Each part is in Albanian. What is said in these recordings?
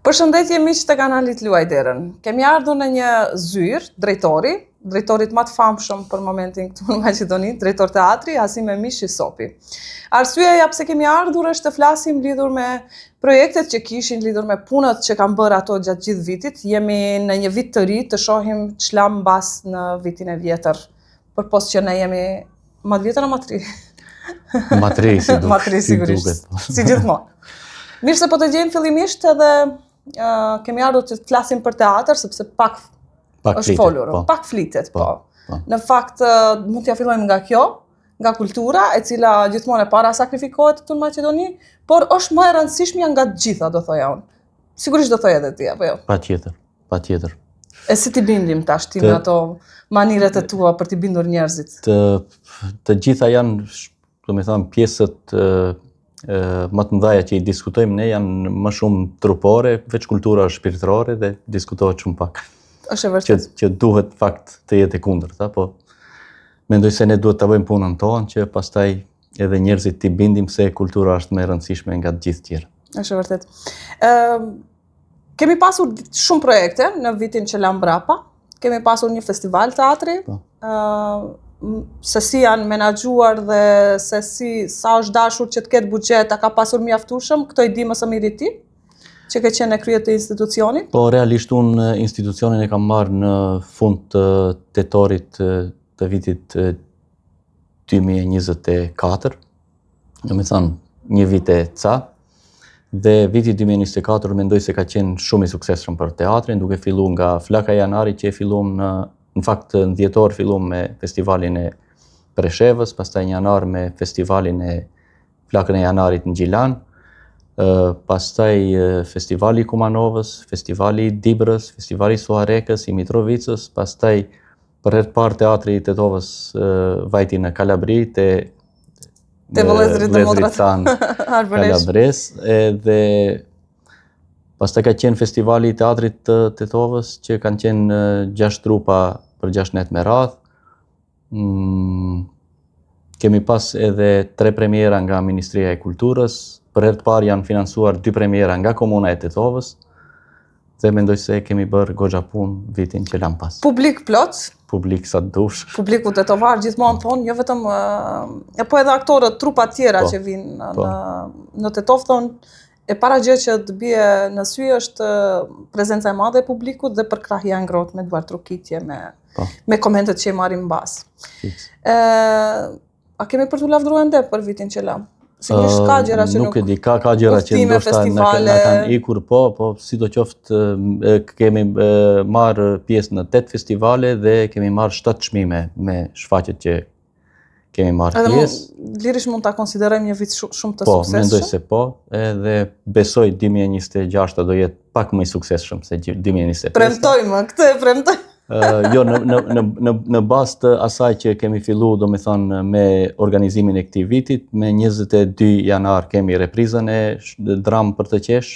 Përshëndetje miq të kanalit Luajderën. Kemi ardhur në një zyrë, drejtorit më të famshëm për momentin këtu në Maqedoni, drejtor teatri Asim Emishi Sopi. Arsyeja pse kemi ardhur është të flasim lidhur me projektet që kishin, lidhur me punët që kanë bërë ato gjatë gjithë vitit. Jemi në një vit të ri, të shohim ç'la mbas në vitin e vjetër, përpos që ne jemi më të vjetër apo më të ri? Më të ri, sigurisht, si gjithmonë. Mirë se po të gjejmë fillimisht edhe kemi ardhur të flasim për teatr, sepse pak është folur, pak flitet, po. Në fakt, mund t'ja fillojmë nga kjo, nga kultura, e cila gjithmonë e para sakrifikohet këtu në Maqedoni, por është më e rëndësishmja nga të gjitha, do thoja unë. Sigurisht do thoja edhe ti, apo jo? Patjetër. E si t'i bindim tash ti me ato maniret e tua për t'i bindur njerëzit? Të gjitha janë, domethënë, pjesët më të mëdha që i diskutojmë ne janë më shumë trupore, veç kultura është shpirtërore dhe diskutohet shumë pak. Është e vërtetë. Që duhet fakt të jetë e kundërta, po mendoj se ne duhet ta bëjmë punën tonë që pastaj edhe njerëzit t'i bindim se kultura është më e rëndësishme nga të gjithë tjerë. Është e vërtetë. Kemi pasur shumë projekte në vitin që la mbrapa. Kemi pasur një festival teatri. Se si janë menaxhuar dhe se si sa është dashur që të ketë buxhet, a ka pasur mjaftueshëm, këto i di më së miri ti, që ke qenë në krye të institucionit? Po, realisht unë institucionin e kam marrë në fund të tetorit të vitit 2024, do me thënë një vit e ca, dhe viti 2024 mendoj se ka qenë shumë i suksesshëm për teatrin, duke filluar nga flaka e janarit që e filluam në fakt në dhjetor fillum me festivalin e Preshevës, pastaj në janar me festivalin e flakën e janarit në Gjilan, pastaj festivali i Kumanovës, festivali i Dibrës, festivali i Suarekës, i Mitrovicës, pastaj për herë të parë teatri i Tetovës vajti në Kalabri te vëllezërit tanë Kalabres, edhe pastaj ka qenë festivali i teatrit të Tetovës që kanë qenë 6 trupa për 6 net me radhë. Kemi pas edhe 3 premiera nga Ministria e Kulturës. Për herë të parë janë financuar 2 premiera nga Komuna e Tetovës. Dhe mendoj se kemi bërë goxha punë vitin që lan pas. Publik plot? Publik sa të dush. Publiku tetovar gjithmonë thonë, jo vetëm po edhe aktorët, trupa tjera që vinë në Tetovë thonë, e para gjë që të bie në sy është prezenca e madhe e publikut dhe përkrahja ngrohtë me duar trokitje, me komentet që i marrim mbas. A kemi për t'u lavdruar ende për vitin që la? Sigurisht ka gjëra që nuk e di, ka gjëra që ndoshta na kanë ikur, po sidoqoftë kemi marrë pjesë në 8 festivale dhe kemi marrë 7 çmime me shfaqjet që kemi marrë pjesë. Lirisht mund ta konsiderojmë një vit shumë të suksesshëm. Po, mendoj se po, edhe besoj 2026 do jetë pak më i suksesshëm se 2025. Premtojmë, këtë e premtoj. Jo, në bazë të asaj që kemi filluar, domethënë me organizimin e këtij vitit, me 22 janar kemi reprizën e Dram për të qesh.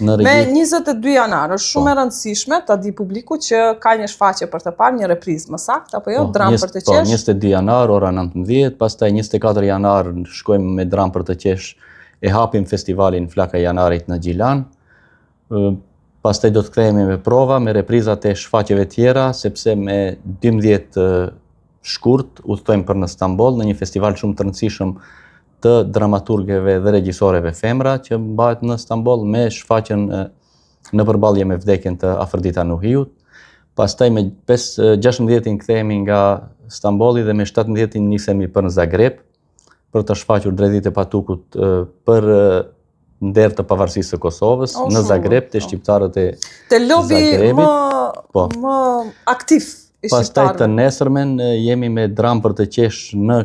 Me 22 janar, është shumë e rëndësishme ta di publiku që ka një shfaqje për të parë, një reprizë më saktë, apo jo, Dram për të qesh. Po, 22 janar, ora 19, pastaj 24 janar shkojmë me Dram për të qesh, e hapim festivalin Flaka e Janarit në Gjilan. Pastaj do të kthehemi me prova, me reprizat e shfaqjeve tjera, sepse me 12 shkurt udhtojmë për në Stamboll në një festival shumë të rëndësishëm të dramaturgëve dhe regjisorëve femra që mbahet në Stamboll me shfaqjen në përballje me vdekjen të Afrodita Nuhiut. Pastaj me 16-in kthehemi nga Stambolli dhe me 17-in nisemi për në Zagreb për të shfaqur Dredhit e Patukut për nder të pavarësisë së Kosovës në Zagreb te shqiptarët e Zagrebit. Te lobi më aktiv. Pastaj të nesërmen jemi me Dram për të qesh në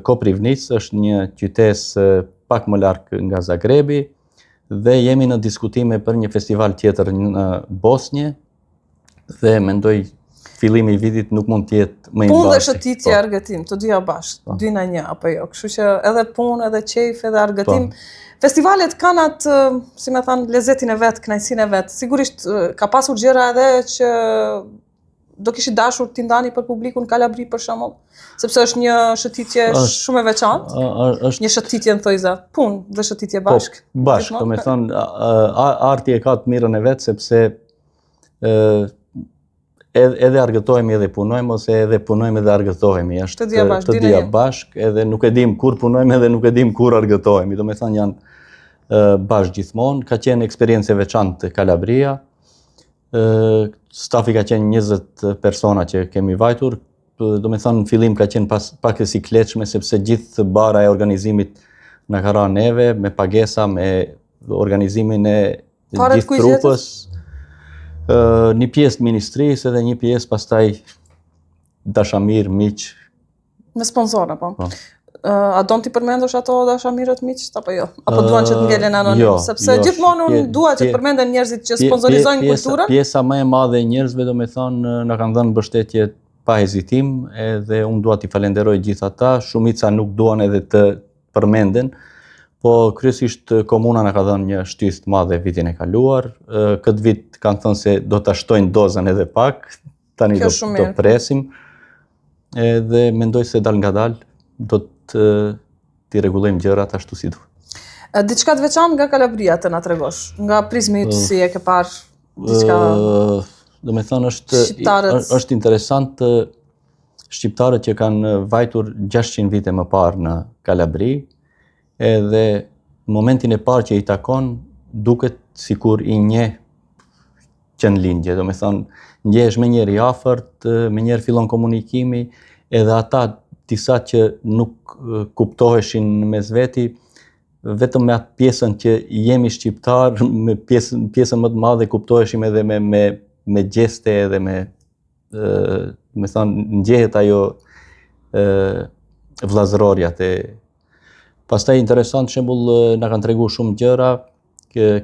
Koprivnic, është një qytet pak më larg nga Zagrebi, dhe jemi në diskutime për një festival tjetër në Bosnjë dhe mendoj fillimi i vitit nuk mund të jetë më i mbarë. Punë dhe shëtitje argëtim, të dyja bashkë, 2 në 1 apo jo. Kështu që edhe punë, edhe qejf, edhe argëtim. Festivalet kanë atë, si me thanë, lezetin e vet, kënaqësinë e vet. Sigurisht ka pasur gjëra edhe që do kishit dashur t'i ndani për publikun Kalabri për shembull, sepse është një shëtitje shumë e veçantë, një shëtitje në thojza, punë dhe shëtitje bashk. Bashk, do me thonë, arti e ka të mirën e vetë, sepse edhe argëtohemi edhe punojmë, ose edhe punojmë edhe argëtohemi. Të dhja bashk, edhe nuk e dim kur punojmë edhe nuk e dim kur argëtohemi. Do me thonë janë bashk gjithmonë, ka qenë eksperiencë e veçantë Kalabria. Stafi ka qenë 20 persona që kemi vajtur, do me thënë në fillim ka qenë pak e sikletshme, sepse gjithë bara e organizimit në ka ra neve, me pagesa, me organizimin e gjithë trupës, një pjesë ministrisë edhe një pjesë pastaj dashamir, miq. Me sponsora, po. A don t'i përmendosh ato dashamirët miqt apo jo? Apo duan që të ngelen anonim? Sepse gjithmonë unë dua që të përmenden njerëzit që sponsorizojnë kulturën. Pjesa më e madhe e njerëzve, do me thonë, na kanë dhënë mbështetje pa hezitim, edhe unë dua t'i falenderoj gjithë ata. Shumica nuk duan edhe të përmenden, po kryesisht komuna na ka dhënë një shtysë të madhe vitin e kaluar. Këtë vit kanë thënë se do ta shtojnë dozën edhe pak. Tani do presim. Edhe mendoj se dal ngadal do t'i rregullojmë gjërat ashtu si duhet. Diçka të veçantë nga Kalabria të na tregosh, nga prizmi yt si e ke parë diçka. Do me thënë është interesant shqiptarët që kanë vajtur 600 vite më parë në Kalabri, edhe në momentin e parë që i takon duket sikur i njeh që në lindje, do me thënë ndjehesh me njeri afërt, me njeri fillon komunikimi, edhe ata disa që nuk kuptoheshin mes veti, vetëm me atë pjesën që jemi shqiptar, me pjesën më të madhe kuptoheshim edhe me gjeste edhe me thonë ndjehet ajo vllazërorja. Pastaj interesant shembull na kanë treguar shumë gjëra,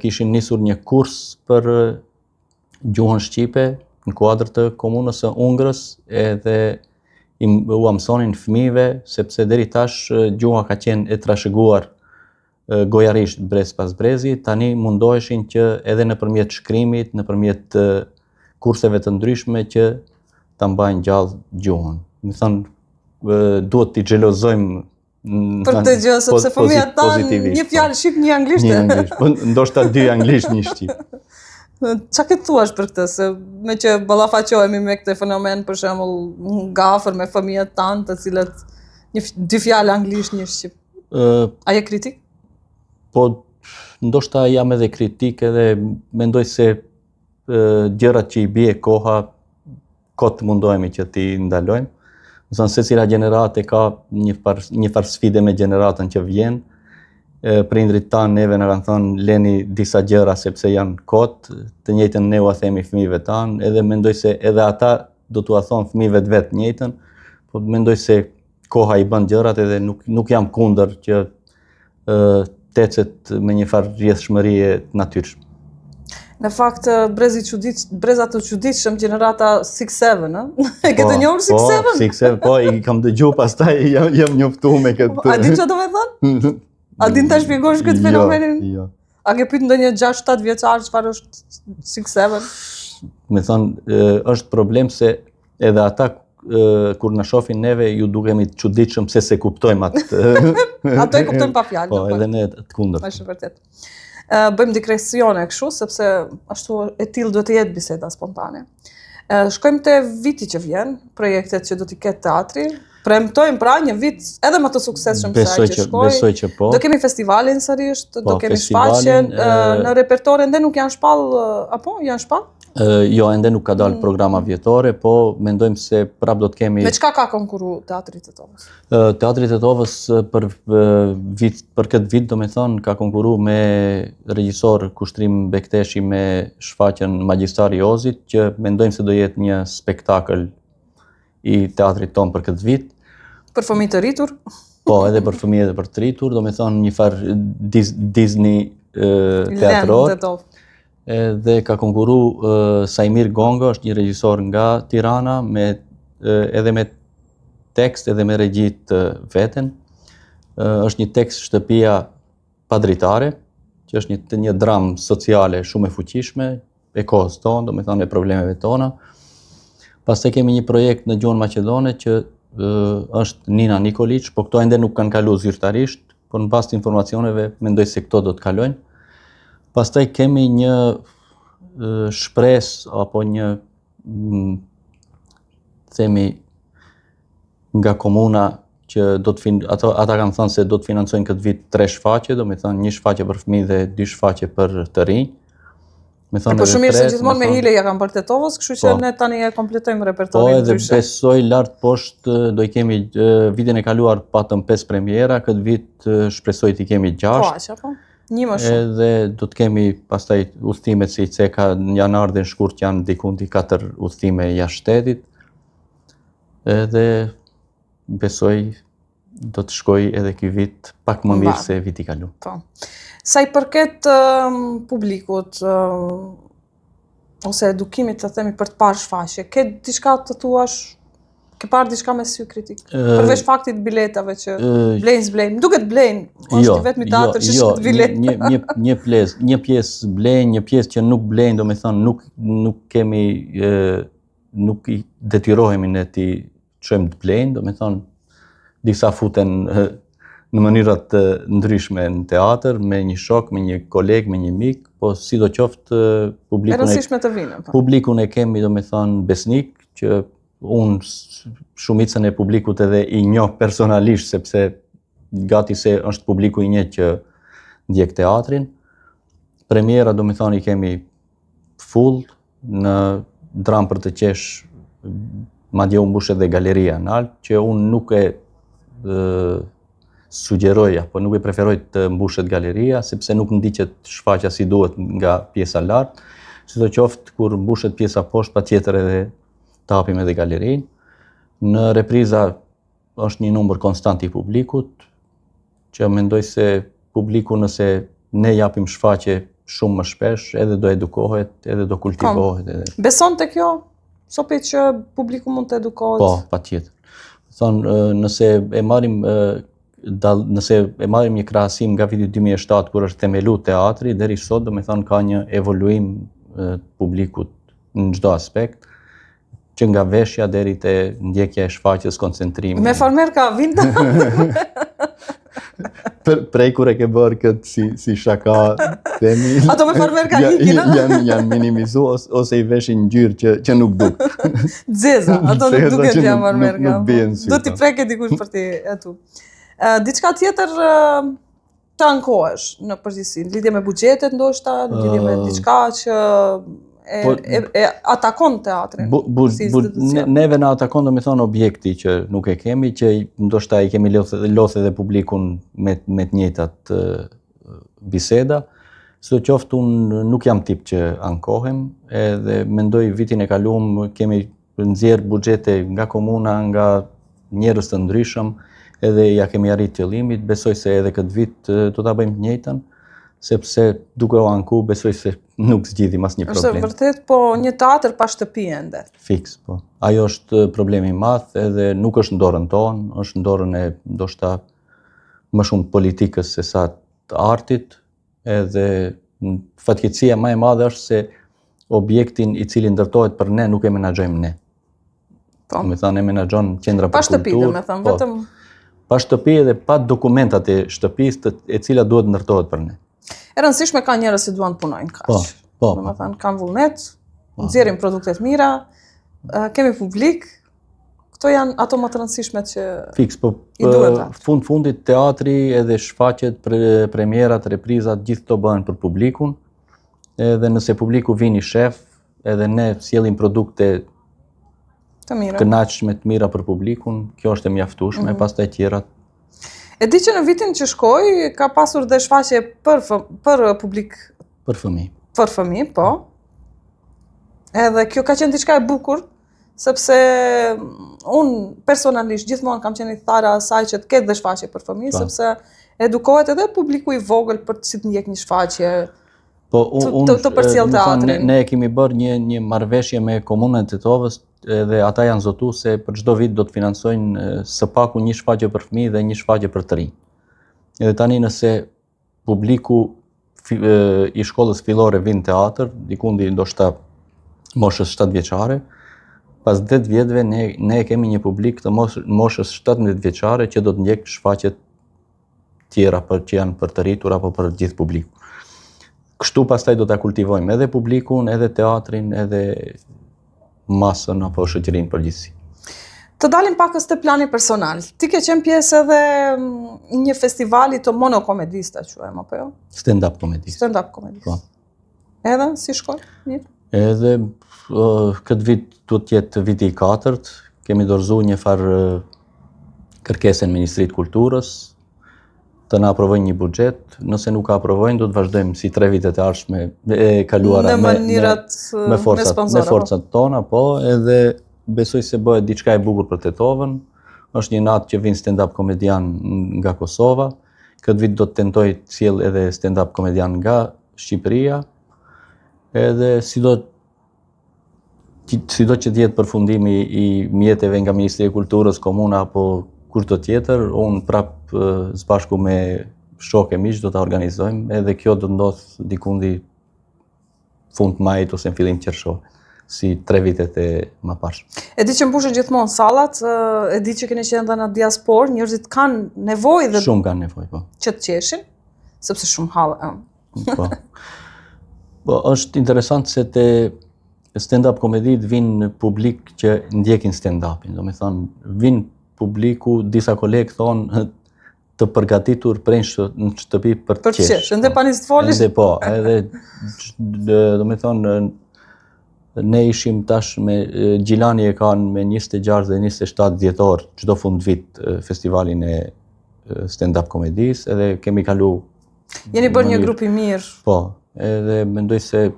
kishin nisur një kurs për gjuhën shqipe në kuadër të komunës së Ungrës, edhe u mësonin fëmijëve, sepse deri tash gjuha ka qenë e trashëguar gojarisht brez pas brezi, tani mundoheshin që edhe nëpërmjet shkrimit, nëpërmjet kurseve të ndryshme që ta mbajnë gjallë gjuhën. Do thënë duhet t'i xhelozojmë për të gjë, sepse fëmijët tanë një fjalë shqip, një anglisht. Një anglisht, po ndoshta 2 anglisht, 1 shqip. Qa këtë thuash për këtë, se me që ballafaqohemi me këtë fenomen, për shembull nga afër me fëmijët tanë, të cilët 2 fjalë anglisht, 1 shqip. A je kritik? Po, ndoshta jam edhe kritik, edhe mendoj se gjërat që i bie koha, kot mundohemi që t'i ndalojmë. Secila gjenerate ka një farë sfide me gjeneratën që vjen. Prindrit tanë neve na kanë thënë leni disa gjëra sepse janë kot, të njëjtën ne ua themi fëmijëve tanë, edhe mendoj se edhe ata do t'ua thonë fëmijëve të vet njëjtën, po mendoj se koha i bën gjërat, edhe nuk jam kundër që tecet me një farë rrjedhshmërie të natyrshme. Në fakt, brezat të çuditshëm gjenerata 6-7, ë? E ke të njohur 6-7? Po, 6-7, po, i kam dëgjuar, pastaj jam njoftuar me këtë. A di çfarë do të thonë? A din ta shpjegosh këtë fenomenin? Jo. A ke pyet ndonjë 6-7 vjeçar çfarë është 6-7? Me thonë, është problem se edhe ata kur na shohin neve ju dukemi të çuditshëm se kuptojmë atë. Ato e kuptojnë pa fjalë. Po, edhe ne të kundërt. Është vërtet. Bëjmë digresione kështu, sepse ashtu e tillë duhet të jetë biseda spontane. Shkojmë te viti që vjen, projektet që do t'i ketë teatri. Premtojmë pra një vit edhe më të suksesshëm se ai që shkoi. Besoj që po. Do kemi festivalin sërish, do kemi shfaqjen, në repertore ende nuk janë shpall, apo janë shpall? Jo, ende nuk ka dalë programa vjetore, po mendojmë se prap do të kemi. Me çka ka konkuru Teatri i Tetovës? Teatri i Tetovës për këtë vit, do me thonë, ka konkuru me regjisor Kushtrim Bekteshi me shfaqjen Magjistari i Ozit, që mendojmë se do jetë një spektakël i teatrit ton për këtë vit. Për fëmijë të rritur? Po, edhe për fëmijë edhe për të rritur, do me thonë një farë Disney teatror. Dhe ka konkuru Sajmir Gongo, është një regjisor nga Tirana, edhe me tekst edhe me regjit veten. Është një tekst Shtëpia padritare, që është një dramë sociale shumë e fuqishme, e kohës tonë, do me thonë e problemeve tona. Pastaj kemi një projekt në gjuhën maqedone që është Nina Nikolić, po këto ende nuk kanë kaluar zyrtarisht, por në bazë të informacioneve mendoj se këto do të kalojnë. Pastaj kemi një shpresë apo një themi nga komuna që ata kanë thënë se do të financojnë këtë vit 3 shfaqje, domethënë 1 shfaqje për fëmijë dhe 2 shfaqje për të rinj. Po shumë mirë se gjithmonë me hile ja kanë bërë Tetovës, kështu që ne tani e kompletojmë repertorin ndryshe. Po edhe besoj lart poshtë do i kemi vitin e kaluar patëm 5 premiera, këtë vit shpresoj të kemi 6. Po, aq apo? Një më shumë. Edhe do të kemi pastaj udhëtimet si CK në janar dhe në shkurt janë diku di 4 udhëtime jashtë shtetit. Edhe besoj do të shkoj edhe ky vit pak më mirë se viti i kaluar. Po. Sa i përket publikut ose edukimit të themi për të parë shfaqje, ke diçka të thuash, ke parë diçka me sy kritik? Përveç faktit biletave që blejnë s'blejnë, duket blejnë, është vetëm teatër që shkët bilet. Një pjesë blejnë, një pjesë që nuk blejnë, domethënë nuk kemi nuk i detyrohemi ne ti çojmë të blejnë, domethënë disa futen në mënyrat të ndryshme në teatr, me një shok, me një koleg, me një mik, po sidoqoftë publikun e kemi domethënë besnik, që unë shumicën e publikut edhe i njoh personalisht, sepse gati se është publiku i njëjtë që ndjek teatrin. Premiera domethënë i kemi full, në Dram për të qesh, madje u mbushet dhe galeria në Alp, që unë nuk e sugjeroj apo nuk e preferoj të mbushet galeria, sepse nuk ndiqet shfaqja si duhet nga pjesa lart. Sidoqoftë kur mbushet pjesa poshtë, patjetër edhe të hapim edhe galerinë. Në repriza është një numër konstant i publikut, që mendoj se publiku nëse ne japim shfaqje shumë më shpesh, edhe do edukohet, edhe do kultivohet. Beson te kjo? Sopi që publiku mund të edukohet? Po, patjetër. Thonë, nëse e marrim një krahasim nga viti 2007 kur është themelu teatri, deri sot domethënë ka një evoluim publikut në çdo aspekt, që nga veshja deri te ndjekja e shfaqjes, koncentrimi. Me farmerka vinda. Prej kur e ke bërë këtë si shaka, themi. Ato me farmerka hikin. Janë minimizuar ose i veshin ngjyrë që nuk duk. Xeza, ato nuk duket janë farmerka. Nuk bien sy. Do t'i preket dikush për ti etu. Diçka tjetër të ankohesh në përgjithësi, në lidhje me buxhetet ndoshta, në lidhje me diçka që e atakon teatrin. Neve na atakon domethënë objekti që nuk e kemi, që ndoshta i kemi lodhë edhe publikun me të njëjtat biseda. Sidoqoftë unë nuk jam tip që ankohem, edhe mendoj vitin e kaluar kemi nxjerr buxhete nga komuna, nga njerëz të ndryshëm, edhe ja kemi arrit qëllimit. Besoj se edhe këtë vit do ta bëjmë të njëjtën, sepse duke u anku besoj se nuk zgjidhim asnjë problem. Është vërtet, po një teatr pa shtëpi ende. Fiks, po. Ajo është problemi i madh, edhe nuk është në dorën tonë, është në dorën e ndoshta më shumë politikës se sa të artit, edhe fatkeqësia më e madhe është se objektin i cili ndërtohet për ne nuk e menaxhojmë ne. Po. Domethënë e menaxhon qendra për kulturë. Pa shtëpi, domethënë, vetëm pa shtëpi dhe pa dokumentat e shtëpisë e cila duhet ndërtohet për ne. E rëndësishme ka njerëz që duan të punojnë kaq. Po. Domethënë kanë vullnet, nxjerrin produkte të mira, kemi publik. Këto janë ato më të rëndësishmet që Fiks, po fundit teatri edhe shfaqjet, premierat, reprizat, gjithë këto bëhen për publikun. Edhe nëse publiku vini shef, edhe ne sjellim produkte të mira, kënaqshme, të mira për publikun, kjo është e mjaftueshme, pastaj tjerat. E di që në vitin që shkoi ka pasur dhe shfaqje për publik, për fëmijë. Për fëmijë, po. Edhe kjo ka qenë diçka e bukur, sepse unë personalisht gjithmonë kam qenë i thara asaj që të ketë dhe shfaqje për fëmijë, sepse edukohet edhe publiku i vogël për si të ndjek një shfaqje. Po të përcjell teatrin. Ne kemi bërë një marrëveshje me komunën e Tetovës, dhe ata janë zotuar se për çdo vit do të financojnë së paku një shfaqje për fëmijë dhe një shfaqje për të rinj. Edhe tani nëse publiku i shkollës fillore vin në teatr, dikundi ndoshta moshës 7 vjeçare, pas 10 vjetëve ne kemi një publik të moshës 17 vjeçare që do të ndjek shfaqjet tjera që janë për të rritur apo për gjithë publiku. Kështu pastaj do ta kultivojmë edhe publikun, edhe teatrin, edhe masën apo shoqërinë përgjithësi. Të dalim pakës te plani personal. Ti ke qenë pjesë edhe një festivali të monokomedista, quajmë apo jo? Stand-up komedist. Stand-up komedist. Po. Edhe si shkoi? Mirë. Edhe këtë vit do të jetë viti i 4, kemi dorëzuar një farë kërkesën Ministrisë Kulturës të na aprovojnë një buxhet. Nëse nuk aprovojnë, do të vazhdojmë si 3 vitet e ardhshme e kaluara me forcat tona, po, edhe besoj se bëhet diçka e bukur për Tetovën. Është një natë që vin stand-up komedian nga Kosova. Këtë vit do të tentoj të sjell edhe stand-up komedian nga Shqipëria. Edhe sido që të jetë përfundimi i mjeteve nga Ministria e Kulturës, komuna apo kushdo tjetër, unë prap së bashku me shokë e miq do ta organizojmë, edhe kjo do të ndodhë dikundi fund majit ose në fillim qershor, si 3 vitet e më parë. E di që mbushin gjithmonë sallat, e di që keni qenë edhe në diasporë, njerëzit kanë nevojë dhe Shumë kanë nevojë, po. Që të qeshin, sepse shumë hallë. Po. Po, është interesant se te stand-up komedit vinë publik që ndjekin stand-upin. Do me thonë, vinë publiku, disa kolegë thonë, të përgatitur prej në shtëpi për të qesh. Ende pa nisë të folish? Ende po, edhe do me thonë, ne ishim tash me Gjilani e kanë me 26 dhe 27 dhjetor çdo fund vit festivalin e stand-up komedis, edhe kemi kalu. Jeni bërë një grup i mirë. Po, edhe mendoj se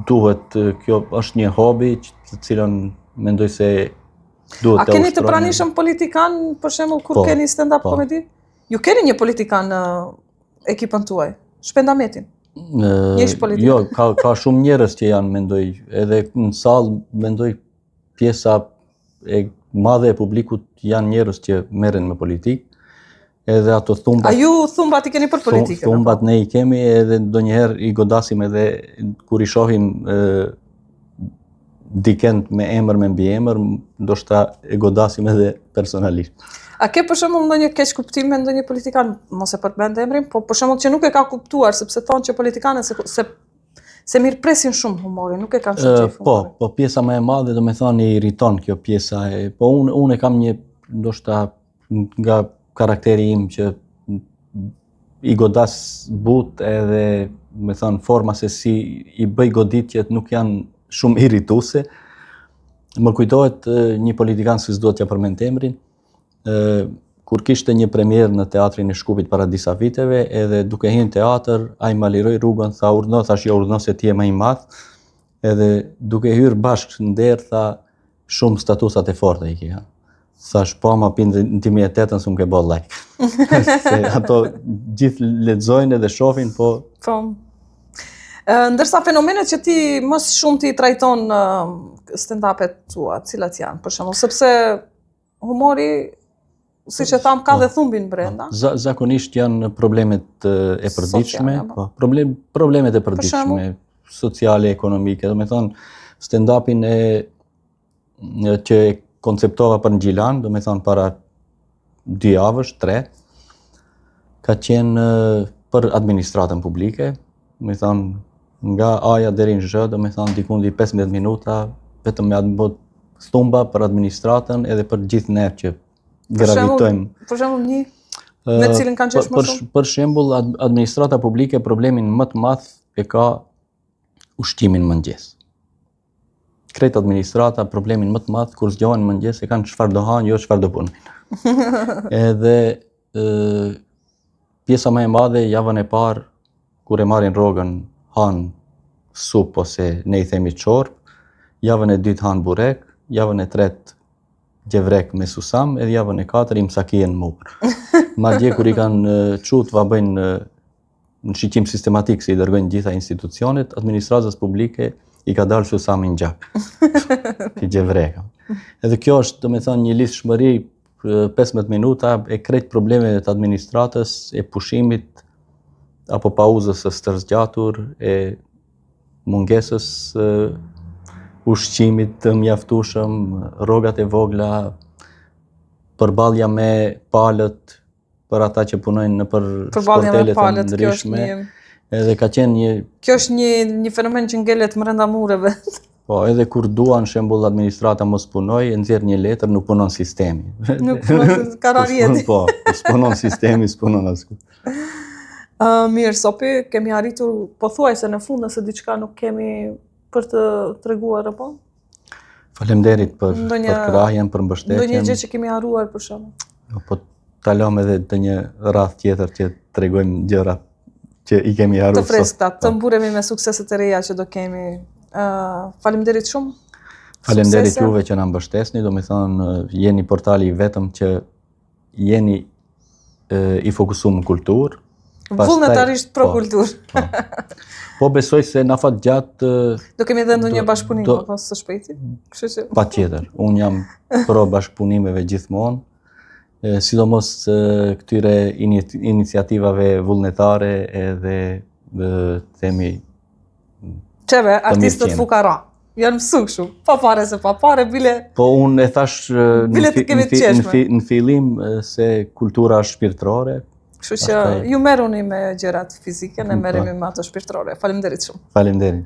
duhet, kjo është një hobi të cilën mendoj se duhet të A keni të pranishëm politikan, për shembull, kur keni stand-up komedi? Ju keni një politikan në ekipën tuaj? Shpendametin? Një ish politik? Jo, ka shumë njerëz që janë, mendoj, edhe në sallë, mendoj, pjesa e madhe e publikut janë njerëz që merren me politikë. Edhe ato thumbat. A ju thumbat i keni për politikën? Thumbat ne i kemi, edhe ndonjëherë i godasim edhe kur i shohim dikend me emër me mbi emër, ndoshta e godasim edhe personalisht. A ke për shembull ndonjë keq kuptim me ndonjë politikan, mos e përmend emrin, po për shembull që nuk e ka kuptuar, sepse thonë që politikanët se mirë presin shumë humorin, nuk e kanë shumë qejf humorin. Po pjesa më e madhe, do me thonë, i irriton kjo pjesa, po unë kam një, ndoshta nga karakteri im që i godas but edhe, me thonë, forma se si i bëj goditjet nuk janë shumë irrituese. Më kujtohet një politikan, se s'do t'ja përmend emrin, kur kishte një premierë në teatrin e Shkupit para disa viteve, edhe duke hyrë në teatr, ai ma liroi rrugën, thash jo urdhno se ti je më i madh, edhe duke hyrë bashkë në derë, tha shumë statusat e forta i kja. Thash po ma pinë në 2008 s'u ke bë like. Se ato gjithë lexojnë edhe shohin, po. Po. Ndërsa fenomenet që ti më shumë ti trajton stand-upet tua, cilat janë, për shembull, sepse humori, siç e tham, ka dhe thumbin brenda. Zakonisht janë problemet e përditshme, po, problemet e përditshme, sociale, ekonomike, do me thonë, stand-upin që e konceptova për në Gjilan, do me thonë para 2 javësh, 3, ka qenë për administratën publike, do me thonë, nga A-ja deri në Zh, do me thonë, dikundi 15 minuta, vetëm me atë thumba për administratën edhe për gjithë ne që gravitojmë. Për shembull një me cilin kanë qesh më shumë? Për shembull, administrata publike problemin më të madh e ka ushqimin mëngjes. Krejt administrata problemin më të madh kur zgjohen mëngjes e kanë çfarë do hanë, jo çfarë do punojnë. Edhe pjesa më e madhe javën e parë kur e marrin rrogën hanë supë ose ne i themi çorb, javën e dytë hanë burek, javën e tretë gjevrek me susam, edhe javën e 4 imsakije në mur. Madje kur i kanë çut va bëjnë në shiqim sistematik se i dërgojnë gjitha institucionet, administratës publike i ka dalë susami në gjak. Ti gjevreka. Edhe kjo është, do me thonë, një lidhshmëri 15 minuta e krejt problemeve të administratës, e pushimit apo pauzës së tërzgjatur, e mungesës ushqimit të mjaftueshëm, rrogat e vogla, përballja me palët për ata që punojnë në për Përballja me sportelet e palët, kjo është ndryshme. një Edhe ka qenë një, Kjo është një fenomen që ngelet brenda mureve. po edhe kur duan shembull administrata mos punoj, e nxjerr një letër, nuk punon sistemi. Nuk punon kararieti. Po, s'punon sistemi, s'punon askush. Mirë, Sopi, kemi arritur pothuajse në fund nëse diçka nuk kemi për të treguar apo? Faleminderit për Ndonjë- krahjen, për Ndonjë mbështetjen. gjë që kemi harruar për shembull. Po ta lëm edhe të një radh tjetër që tregojmë gjëra që i kemi harruar. Të freskëta, sot. të mburemi me sukseset e reja që do kemi. Faleminderit shumë. Faleminderit Suksese. juve që na mbështesni, domethënë jeni portali i vetëm që jeni i fokusuar në kulturë. Pastaj- Vullnetarisht pro po, kulturë. Po besoj se na fat gjatë Do kemi edhe ndonjë bashkëpunim do- apo së shpejti. Kështu që patjetër. Unë jam pro bashkëpunimeve gjithmonë, sidomos këtyre iniciativave vullnetare edhe themi çeve artistët qenë. fukara. Janë mësuar kështu. Pa pare se pa pare, bile po unë e thash Bile të kemi të qeshme. në fillim se kultura është shpirtërore. kështu që Pastaj- ju merruni me gjërat fizike, ne merremi me ato shpirtërore. Faleminderit shumë. Faleminderit.